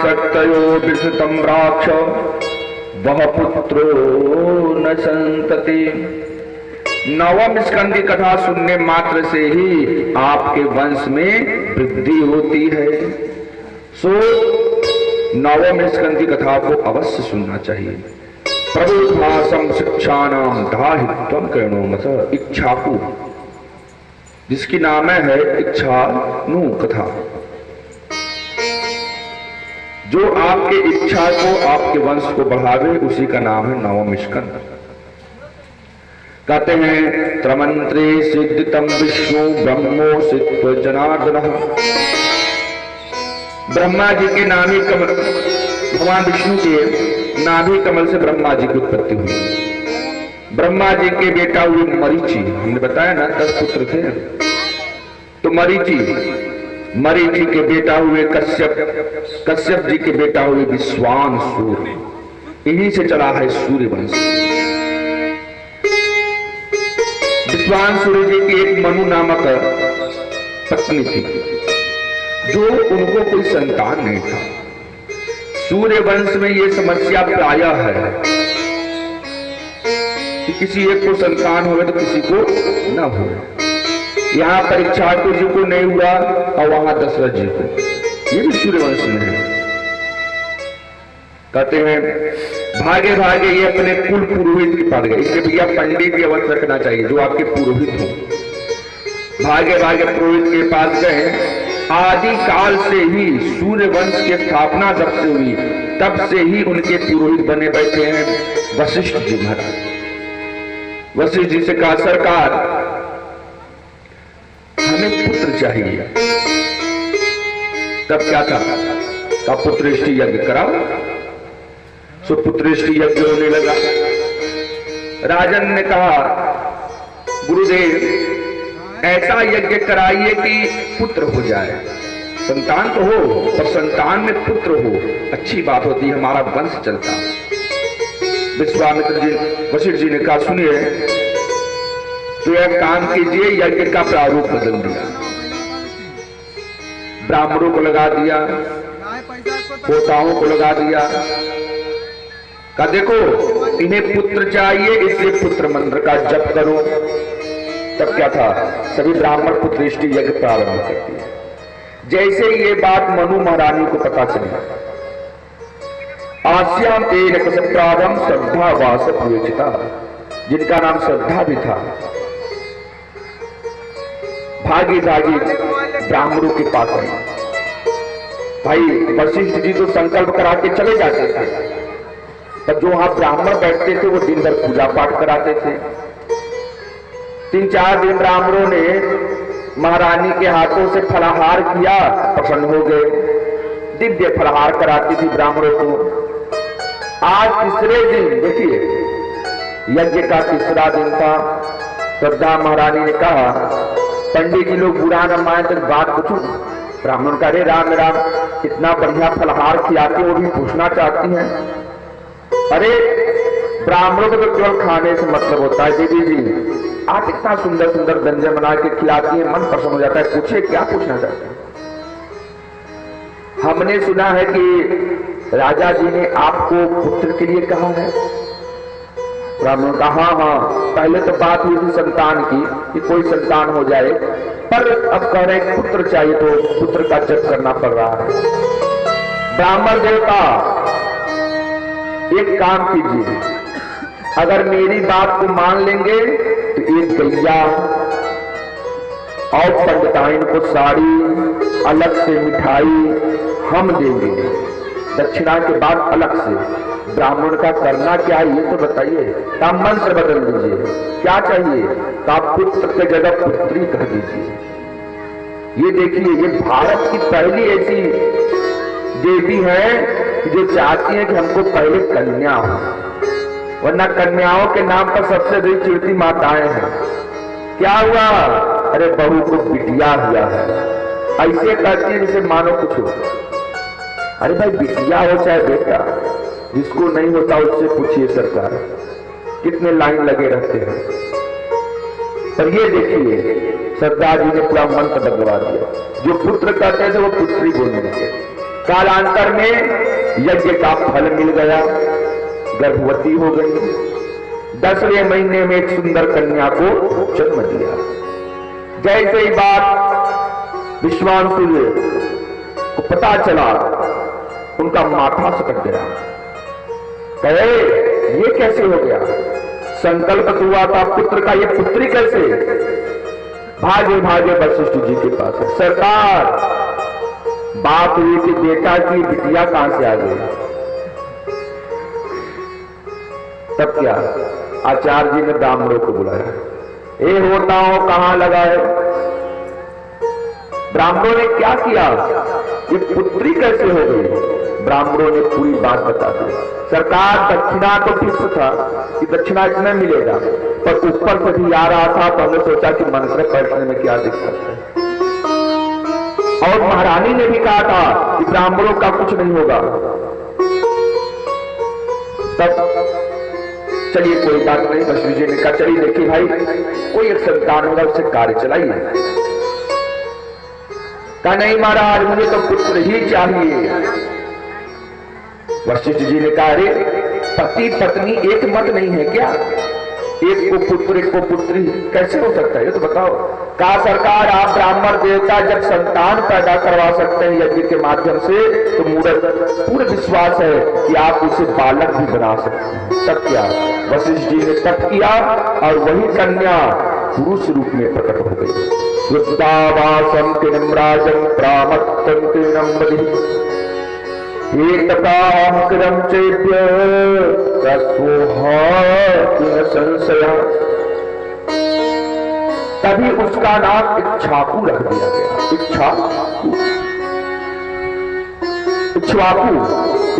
सत्तयो विसृतं राक्ष वह पुत्रो न संतति। नवम स्कंद की कथा सुनने मात्र से ही आपके वंश में वृद्धि होती है। सो नवम स्कंद की कथा को अवश्य सुनना चाहिए। प्रबोधासम शिक्षाणाम दाहित्वम करणो मत इच्छाकु, जिसकी नाम है इच्छानु कथा। जो आपके इच्छा को, आपके वंश को बढ़ावे, उसी का नाम है नवम स्कंद। कहते हैं त्रमंत्रे सिद्धितम विष्णु ब्रह्मो सिद्ध जनार्दन। ब्रह्मा जी के नाभि कमल, भगवान विष्णु के नाभि कमल से ब्रह्मा जी की उत्पत्ति हुई। ब्रह्मा जी के बेटा हुए मरीचि, हमने बताया ना 10 पुत्र थे। तो मरीचि के बेटा हुए कश्यप, कश्यप जी के बेटा हुए विश्वानसूर। इन्हीं से चला है सूर्य वंश। विश्वानसूर जी की एक मनु नामक पत्नी थी, जो उनको कोई संतान नहीं था। सूर्य वंश में ये समस्या प्रायः है कि किसी एक को संतान हो तो किसी को न हो। यहाँ परीक्षार्थी जी को नहीं हुआ और वहां दशरथ जी को। ये भी सूर्यवंश में है। कहते हैं भागे भागे ये अपने कुल पुरोहित के पास गए। इसके भैया पंडित की अवश्य रखना चाहिए, जो आपके पुरोहित हो। भागे भागे पुरोहित के पास गए। आदि काल से ही सूर्यवंश की स्थापना जब से हुई, तब से ही उनके पुरोहित बने बैठे हैं वशिष्ठ जी महाराज। वशिष्ठ जी से कहा सरकार हमें पुत्र चाहिए। तब क्या था पुत्रेष्टि यज्ञ कराओ। सो पुत्रेष्टि यज्ञ होने लगा। राजन ने कहा गुरुदेव ऐसा यज्ञ कराइए कि पुत्र हो जाए। संतान तो हो पर संतान में पुत्र हो, अच्छी बात होती, हमारा वंश चलता। विश्वामित्र जी, वशिष्ठ जी ने कहा सुनिए, तो एक काम कीजिए, यज्ञ का प्रारूप बदल दिया। ब्राह्मणों को लगा दिया, पोताओं को लगा दिया। कहा देखो इन्हें पुत्र चाहिए, इसलिए पुत्र मंत्र का जप करो। तब क्या था, सभी ब्राह्मण पुत्रेष्टि यज्ञ प्रारंभ कर दिया। जैसे ये बात मनु महारानी को पता चली, आस्याम तेन कसप्रादम श्रद्धा वास प्रयोजिता, जिनका नाम श्रद्धा भी था, भागी भागी ब्राह्मणों के पास आई। भाई वशिष्ठ जी तो संकल्प करा के चले जाते थे, पर जो वहां ब्राह्मण बैठते थे वो दिन भर पूजा पाठ कराते थे। 3-4 दिन ब्राह्मणों ने महारानी के हाथों से फलाहार किया, प्रसन्न हो गए। दिव्य फलाहार कराती थी ब्राह्मणों को। आज तीसरे दिन देखिए, यज्ञ का तीसरा दिन था। श्रद्धा महारानी ने कहा पंडित जी लोग बुरा न माने तो बात पूछूं। ब्राह्मण का अरे राम राम, इतना बढ़िया फलाहार खिलाती, वो भी पूछना चाहती हैं। अरे ब्राह्मणों को तो केवल खाने से मतलब होता है। दीदी जी आप इतना सुंदर सुंदर व्यंजन बना के खिलाती हैं, मन प्रसन्न हो जाता है। पूछे क्या पूछना चाहते हैं? हमने सुना है कि राजा जी ने आपको पुत्र के लिए कहा है। ब्राह्मण का हाँ, पहले तो बात हुई थी संतान की कि कोई संतान हो जाए, पर अब कह रहे हैं पुत्र चाहिए, तो पुत्र का जप करना पड़ रहा है। ब्राह्मण देवता एक काम कीजिए, अगर मेरी बात को मान लेंगे तो एक गैया और पंडिताइन को साड़ी, अलग से मिठाई हम देंगे, दक्षिणा के बाद अलग से। ब्राह्मण का करना क्या है ये तो बताइए। का मंत्र बदल दीजिए, क्या चाहिए? का पुत्र के जगह पुत्री कह दीजिए। ये देखिए, ये भारत की पहली ऐसी देवी है जो चाहती है कि हमको पहले कन्या हो, वरना कन्याओं के नाम पर सबसे अधिक चिड़ती माताएं हैं। क्या हुआ? अरे बहू को बिटिया हुआ है, ऐसे कहती है जैसे मानो कुछ हो। अरे भाई बिटिया हो चाहे बेटा, जिसको नहीं होता उससे पूछिए। सरकार कितने लाइन लगे रहते हैं। पर ये देखिए सरदार जी ने पूरा मंत्र बदलवा दिया। जो पुत्र कहते थे वो पुत्री बोलने लगे। कालांतर में यज्ञ का फल मिल गया, गर्भवती हो गई, 10वें महीने में एक सुंदर कन्या को जन्म दिया। जैसे ही बात विश्वामित्र को पता चला, उनका माथा सटक गया। कहे ये कैसे हो गया? संकल्प हुआ था पुत्र का, ये पुत्री कैसे? भागे भागे वशिष्ठ जी के पास है। सरकार, बात हुई कि बेटा की बिटिया कहां से आ गई? तब क्या? आचार्य जी ने ब्राह्मणों को बुलाया। ए होता हो कहां लगाए? ब्राह्मणों ने क्या किया? ये पुत्री कैसे हो गई? ब्राह्मणों ने पूरी बात बता दी। सरकार, दक्षिणा तो फिक्स था कि दक्षिणा इतना मिलेगा, पर ऊपर से भी आ रहा था, तो हमने सोचा कि मंत्र पढ़ने में क्या दिक्कत है। और महारानी ने भी कहा था कि ब्राह्मणों का कुछ नहीं होगा। तब चलिए कोई बात नहीं, वशिष्ठ जी ने कहा चलिए देखिए भाई, कोई एक संतान होगा, उससे कार्य चलाइए। कहा नहीं महाराज, मुझे तो पुत्र ही चाहिए। वशिष्ठ जी ने कहा अरे पति पत्नी एक मत नहीं है क्या? एक को पुत्र एक को पुत्री कैसे हो सकता है? ये तो बताओ। कहा सरकार, आप ब्राह्मण देवता जब संतान पैदा करवा सकते हैं यज्ञ के माध्यम से, तो पूरा विश्वास है कि आप उसे बालक भी बना सकते हैं। तब क्या? वशिष्ठ जी ने तप किया और वही कन्या पुरुष रूप में प्रकट हो गई। वृद्धावासं किन्राजं प्रामत्तं किन्नम्बधि एकताहं चेभ्य तस्वोहाकिन संशया। तभी उसका नाम इक्ष्वाकु रख दिया गया। इक्ष्वाकु, इक्ष्वाकु,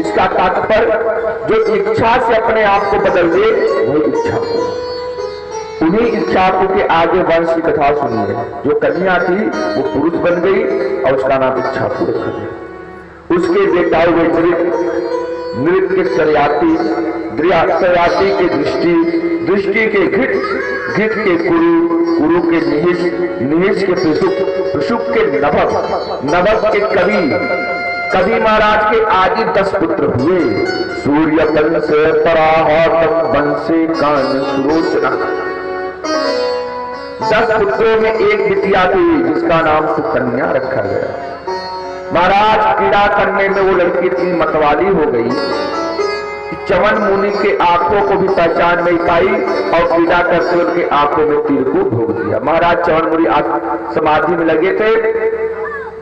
इसका तात्पर्य जो इच्छा से अपने आप को बदल दे वही इक्ष्वाकु। उन्हीं इक्ष्वाकु के आगे वंश की कथा सुनिए। जो कन्या थी वो पुरुष बन गई और उसका नाम इक्ष्वाकु रखा गया। उसके बेटा हुए नृत्य सरियाती, सरियाती के दृष्टि, दृष्टि के घृत, घृत के कुरु, कुरु के निहिष, निहिष के प्रसुप, प्रसुप के नभव, नभव के कवि, कवि महाराज के आदि 10 पुत्र हुए। सूर्य वंश पराहतम वंशे कान सुरोचना। 10 पुत्रों में एक बिटिया थी जिसका नाम सुकन्या रखा गया। महाराज क्रीड़ा करने में वो लड़की इतनी मतवाली हो गई कि च्यवन मुनि के आंखों को भी पहचान नहीं पाई और क्रीड़ा करते हुए उनकी आंखों में तीर को भोग दिया। महाराज च्यवन मुनि समाधि में लगे थे,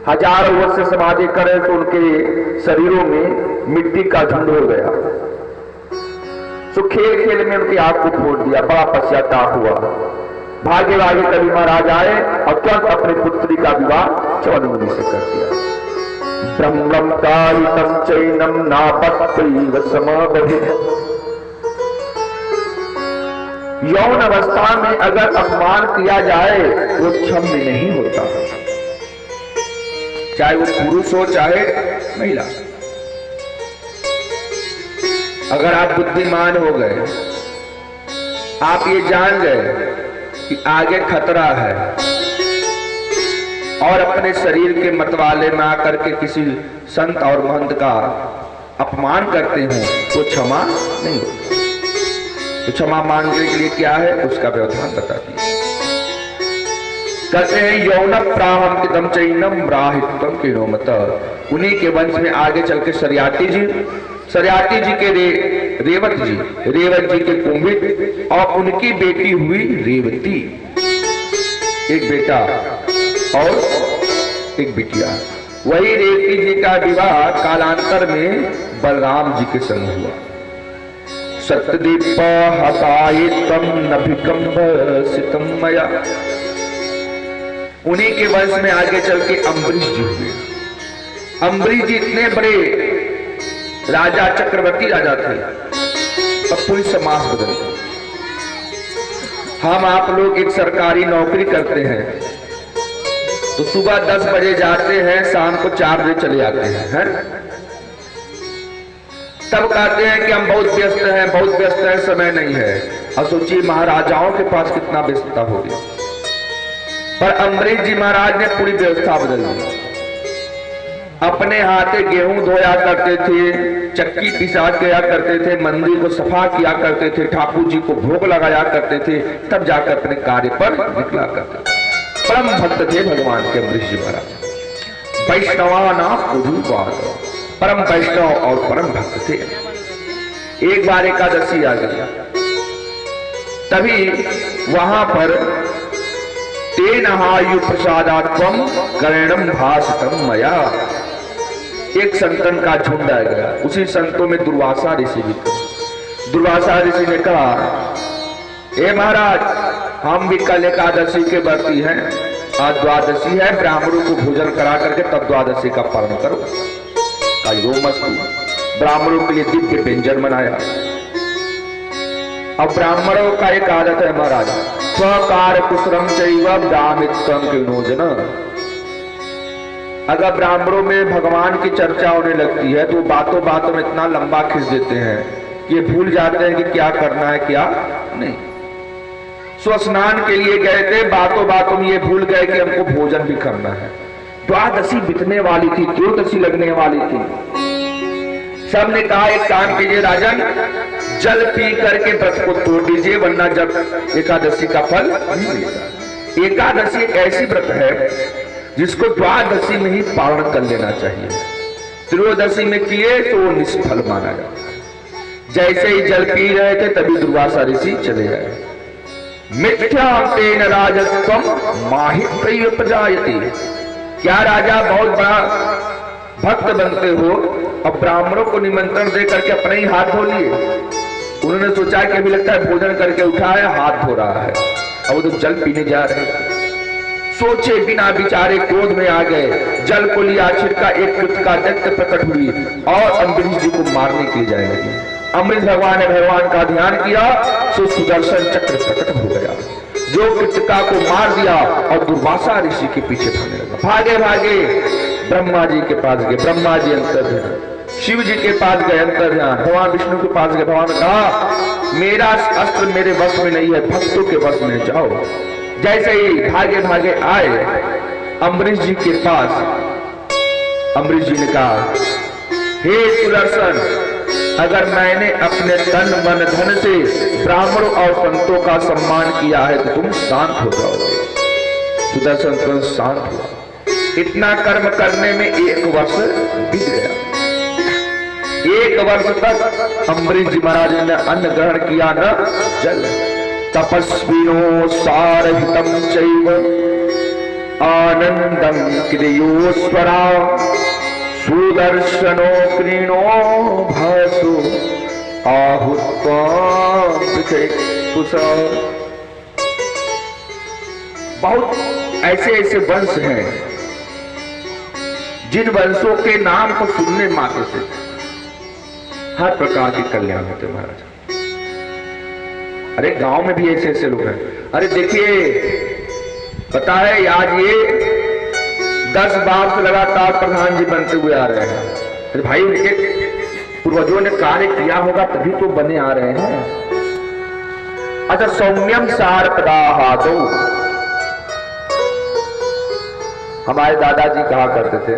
हजारों वर्ष से समाधि करे तो उनके शरीरों में मिट्टी का झुंड हो गया। सो खेल खेल में उनकी आंख को फोड़ दिया। बड़ा पश्चाताप हुआ। भागे भागे कवि महाराज आए और तुरंत अपनी पुत्री का विवाह च्यवन मुनि से कर दिया। ब्रह्मं कारितं चैनं नापत्यैव समबधिः। यौन अवस्था में अगर अपमान किया जाए वो क्षम्य नहीं होता, चाहे वो पुरुष हो चाहे महिला। अगर आप बुद्धिमान हो गए, आप ये जान गए कि आगे खतरा है और अपने शरीर के मतवाले में आकर के किसी संत और महंत का अपमान करते हो तो क्षमा नहीं होता। तो क्षमा मांगने के लिए क्या है उसका व्यवधान बता दिए। कहते हैं यौन प्राहम चैनम राहित्वम किनोमत। उन्हीं के वंश में आगे चल के सरियाती जी के रेवत जी के कुंभित और उनकी बेटी हुई रेवती। एक बेटा और एक बिटिया। वही रेवती जी का विवाह कालांतर में बलराम जी के संग हुआ। सत्यदीप हतायितम नभिकंभ सितम मया। उन्हीं के वंश में आगे चल के अम्बरीश जी हुए। अम्बरीश जी इतने बड़े राजा, चक्रवर्ती राजा थे, अब पूरी समाज बदल गई। हम आप लोग एक सरकारी नौकरी करते हैं तो सुबह 10 बजे जाते हैं, शाम को 4 बजे चले आते हैं, तब कहते हैं कि हम बहुत व्यस्त हैं, समय नहीं है। और सोचिए महाराजाओं के पास कितना व्यस्तता हो गया। पर अम्बरीश जी महाराज ने पूरी व्यवस्था बदल दी। अपने हाथे गेहूं धोया करते थे, चक्की पिसा किया करते थे, मंदिर को सफा किया करते थे, ठाकुर जी को भोग लगाया करते थे, तब जाकर अपने कार्य पर निकला करते थे। परम भक्त थे भगवान के अम्बरीश जी महाराज। वैष्णवानां उदुवाद, परम वैष्णव और परम भक्त थे। एक बार एकादशी आ गई, तभी वहां पर तेन आयु प्रसादात्वम करणम भाषितम मया, एक संतन का झुंड आ गया। उसी संतों में दुर्वासा ऋषि भी थे। दुर्वासा ऋषि ने कहा, हे महाराज, हम भी कल एकादशी के व्रती हैं, आज द्वादशी है, ब्राह्मणों को भोजन करा करके तब द्वादशी का पालन करो। कहो मस्तु, ब्राह्मणों के लिए दिव्य व्यंजन बनाया। अब ब्राह्मणों का एक आदत है महाराज, स्वकार कुशलम चैव ब्राह्मित्वम किनोजन। अगर ब्राह्मणों में भगवान की चर्चा होने लगती है तो बातों बातों में इतना लंबा खींच देते हैं कि ये भूल जाते हैं कि क्या करना है क्या नहीं। स्नान के लिए गए थे, बातों बातों में ये भूल गए कि हमको भोजन भी करना है। द्वादशी बीतने वाली थी, त्रयोदशी लगने वाली थी। सबने कहा एक काम कीजिए राजन, जल पी करके व्रत को तोड़ दीजिए, वरना जब एकादशी का फल नहीं मिलेगा। एकादशी एक ऐसी व्रत है जिसको द्वादशी में ही पालन कर लेना चाहिए। त्रयोदशी में किए तो वो निष्फल माना जाए। जैसे ही जल पी रहे थे तभी दुर्वासा ऋषि चले गए। मिथ्या तेन राजत्वम माहित्य प्रजायते। क्या राजा बहुत बड़ा भक्त बनते हो, अब ब्राह्मणों को निमंत्रण दे करके अपने ही हाथ धो लिए। उन्होंने सोचा कि अभी लगता है भोजन करके उठा है, हाथ धो रहा है, अब वो तो जल पीने जा रहे हैं। सोचे बिना विचारे क्रोध में आ गए, जल को लिया, छिड़का, एक कृत का दैत्य प्रकट हुई और अम्बरीश जी को मारने के लिए जाने लगी। अम्बरीश भगवान ने भगवान का ध्यान किया, सो सुदर्शन चक्र प्रकट हो गया, जो कृतिका को मार दिया और दुर्वासा ऋषि के पीछे भागने लगा। भागे भागे ब्रह्मा जी के पास गए, ब्रह्मा जी अंतर्ध्यान, शिव जी के पास गए अंतर्ध्यान, भगवान विष्णु के पास गए। भगवान ने कहा मेरा अस्त्र मेरे वश में नहीं है, भक्तों के वश में जाओ। जैसे ही भागे भागे आए अम्बरीश जी के पास, अम्बरीश जी ने कहा हे सुदर्शन, अगर मैंने अपने तन मन धन से ब्राह्मणों और संतों का सम्मान किया है तो तुम शांत हो जाओगे। सुदर्शन तुरंत शांत हुआ। इतना कर्म करने में 1 वर्ष बीत गया। 1 वर्ष तक अम्बरीश जी महाराज ने अन्न ग्रहण किया न जल। तपस्विनो सारहितम चैव आनंदम क्रियोस्वरा सुदर्शनो कृणो भासु आहुत्वा। बहुत ऐसे ऐसे वंश हैं जिन वंशों के नाम को सुनने मात्र से हर प्रकार के कल्याण होते महाराज। अरे गांव में भी ऐसे ऐसे लोग हैं। अरे देखिए, पता है आज ये 10 बार से लगातार प्रधान जी बनते हुए आ रहे हैं। अरे भाई, उनके पूर्वजों ने कार्य किया होगा तभी तो बने आ रहे हैं। अच्छा, सौम्यम सार पदाहादो, हमारे दादाजी कहा करते थे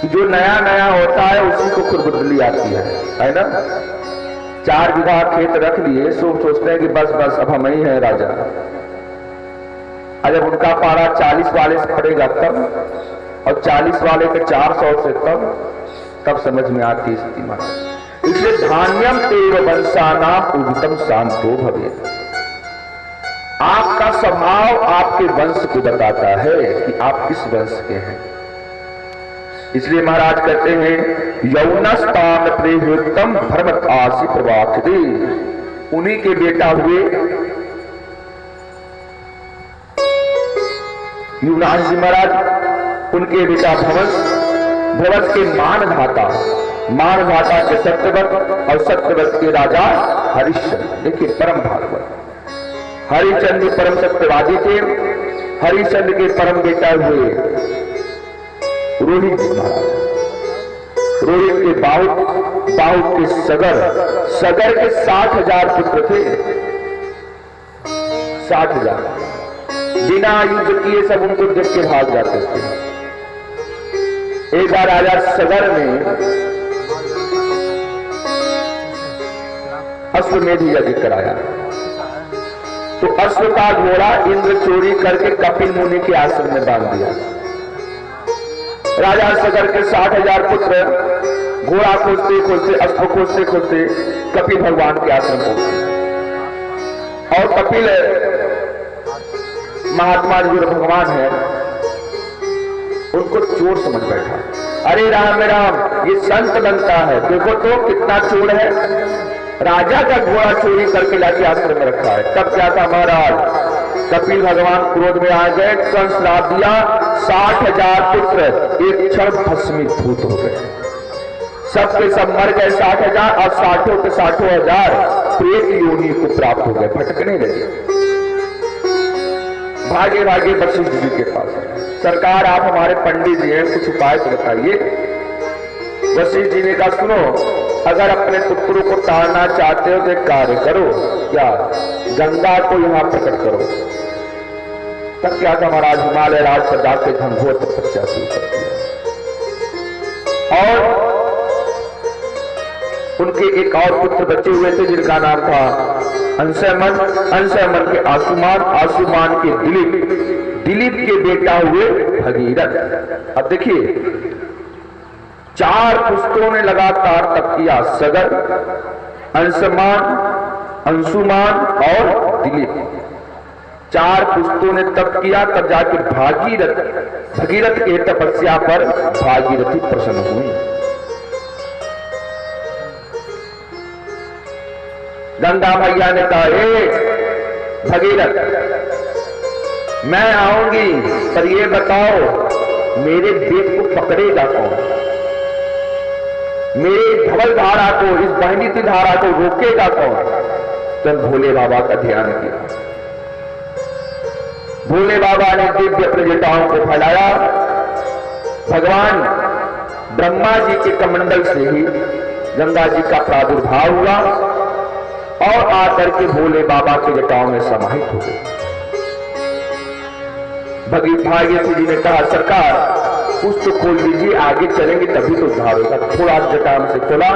कि जो नया नया होता है उसी को खुरबुदली आती है ना। 4 बीघा खेत रख लिए, सोचते हैं कि बस बस अब हम ही हैं राजा। जब उनका पारा 40 वाले से पड़ेगा तब, और 40 वाले के 400 से तब समझ में आती स्थिति में। इसलिए धान्यम तेव वंशाना पूजितम शांतो भवेत्। आपका स्वभाव आपके वंश को बताता है कि आप किस वंश के हैं। इसलिए महाराज कहते हैं यौनस्तान प्रेहृतम भरमत आसी प्रवाक्षते। उन्हीं के बेटा हुए युवराज जी महाराज, उनके बेटा भवस के मानधाता के सत्यव्रत और सत्यव्रत के राजा हरिश्चंद्र। देखिए परम भागवत, हरिश्चंद्र परम सत्यवादी थे। हरिश्चंद्र के परम बेटा हुए रोहित महाराज। रोहित के बाहु के सगर के 60,000 पुत्र थे। 60,000 बिना युद्ध किए सब उनको देख के भाग जाते थे। एक बार राजा सगर में अश्वमेध यज्ञ कराया, तो अश्व का घोड़ा इंद्र चोरी करके कपिल मुनि के आश्रम में बांध दिया। राजा सगर के 60,000 पुत्र घोड़ा खोजते खोजते, अश्व खोजते खोजते कपिल भगवान के आश्रम पहुंचे, और कपिल महात्मा जो भगवान है उनको चोर समझ बैठा। अरे राम राम, ये संत बनता है, देखो तो कितना चोर है, राजा का घोड़ा चोरी करके लाके आश्रम में रखा है। तब क्या था महाराज, कपिल भगवान क्रोध में आ गए, कंस श्राप दिया, 60,000 पुत्र एक क्षण भस्मीभूत हो गए, सबके सब मर गए 60,000, और 60 के 60,000 प्रेत योनि को प्राप्त हो गए, भटकने लगे। भागे भागे वशिष्ठ जी के पास, सरकार आप हमारे पंडित जी हैं, कुछ उपाय तो बताइए। वशिष्ठ जी ने कहा सुनो, अगर अपने पुत्रों को ताड़ना चाहते हो तो एक कार्य करो, क्या, गंगा को यहां प्रकट करो। तब क्या था महाराज, हिमालय राज पर जाके घनघोर तपस्या शुरू कर दिया, और उनके एक और पुत्र बचे हुए थे जिनका नाम था अंशयमन, अंशयमन के आसुमान, आसुमान के दिलीप, दिलीप के बेटा हुए भगीरथ। अब देखिए 4 पुस्तों ने लगातार तप किया, सगर, अंशमान, अंशुमान और दिलीप, 4 पुस्तों ने तप किया। तब जाके भगीरथ के तपस्या पर भागीरथी प्रसन्न हुई। गंगा भैया ने कहा, भगीरथ मैं आऊंगी, पर ये बताओ मेरे बेट को पकड़ेगा कौन, मेरे धवल धारा को, इस बहनीती धारा को रोकेगा कौन। तब भोले बाबा का ध्यान किया, भोले बाबा ने दिव्य अपने जटाओं को फैलाया, भगवान ब्रह्मा जी के कमंडल से ही गंगा जी का प्रादुर्भाव हुआ, और आकर के भोले बाबा के जटाओं में समाहित हो गए। भागीरथी जी ने कहा सरकार कुछ तो खोल दीजिए, आगे चलेंगे तभी तो उद्धार होगा। थोड़ा जटा में से खोला,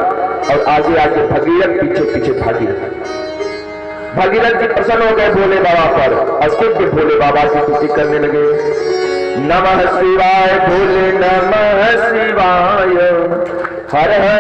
और आगे आगे भगीरथ, पीछे पीछे भागीरथ। भगीरथ जी प्रसन्न हो गए भोले बाबा पर, और खुद भोले बाबा की स्तुति करने लगे। नमः शिवाय भोले नमः शिवाय, हर हर